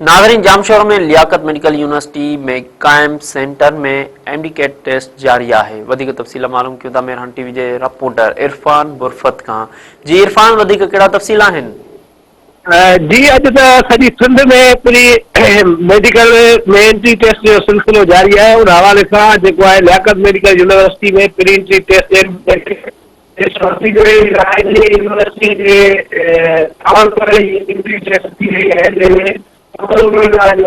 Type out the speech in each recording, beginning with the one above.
Nadreen, Jamshoro में Liaquat medical university में कायम सेंटर में एमडी-कैट टेस्ट जारी है। वधिक तफ़सील मालूम क्यों था मेहरान टीवी के रिपोर्टर इरफान बुरफत का। जी इरफान, वधिक कहिड़ा तफ़सील आहिनि? जी, अॼु त सॼी सिंध में प्री मेडिकल में एंट्री टेस्ट जो सिलसिलो जारी है। उन हवाले सां जेको आहे लियाकत मेडिकल यूनिवर्सिटी में प्री एंट्री टेस्ट यूनिवर्सिटी जे तौर पर एंट्री टेस्ट थी रही है, जंहिंमें गवर्नमेंट वारा आहिनि,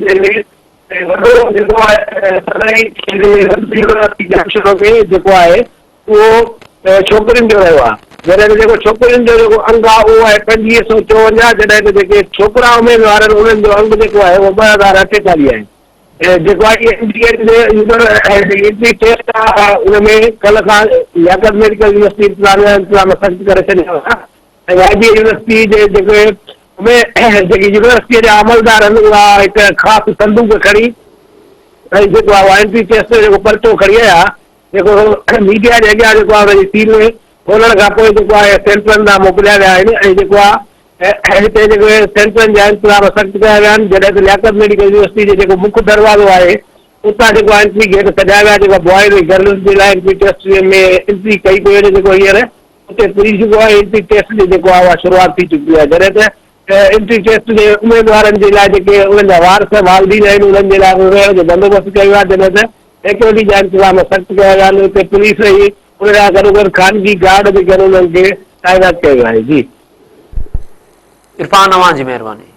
जंहिंमें वॾो जेको आहे सदाई जामशोर में जेको आहे उहो छोकिरियुनि जो रहियो आहे। जॾहिं जेको छोकिरियुनि जो जेको अंग आहे उहो आहे 2554, जॾहिं त जेके छोकिरा उमेदवार आहिनि उन्हनि जो अंग जेको आहे उहो 2048 आहे। जेको आहे एंट्री टेस्ट आहे, उनमें कल्ह खां लियाकत मेडिकल यूनिवर्सिटी इंतज़ाम सख़्त करे छॾियो आहे। ऐं IB यूनिवर्सिटी जे जेके जेकी यूनिवर्सिटीअ जा अमलदार आहिनि उहा हिकु ख़ासि संदूक खणी ऐं जेको आहे उहा एंट्री टेस्ट जो जेको पर्चो खणी आया, जेको मीडिया जे अॻियां जेको आहे हुनजी सील खोलण खां पोइ जेको आहे सेंटरनि ॾांहुं मोकिलिया विया आहिनि। ऐं जेको आहे हिते जेके सेंटरनि जा इंतज़ाम सख़्त कया विया आहिनि। जॾहिं त लियाकत मेडिकल यूनिवर्सिटी जो जेको मुख्य दरवाज़ो आहे उतां जेको आहे एंट्री गेट सॼाया विया, जेको बॉयज़ ऐं गर्ल्स जे लाइ एंट्री टेस्ट में एंट्री कई पई वञे। जेको हींअर उते फ्री जेको आहे एंट्री टेस्ट जी जेको आहे उहा शुरूआति थी चुकी आहे। जॾहिं त एंट्री टेस्ट जे उमेदवारनि जे लाइ जेके उन्हनि जा वारस वालदीन आहिनि उन्हनि जे लाइ रहण जो बंदोबस्तु कयो आहे। जॾहिं त सिक्योरिटी जा इंतज़ाम सख़्त कया विया आहिनि। उते पुलिस ऐं उन जा गॾोगॾु ख़ानगी गार्ड बि उन्हनि खे तैनात कयो आहे। जी इरफान, अवां जी महिरबानी।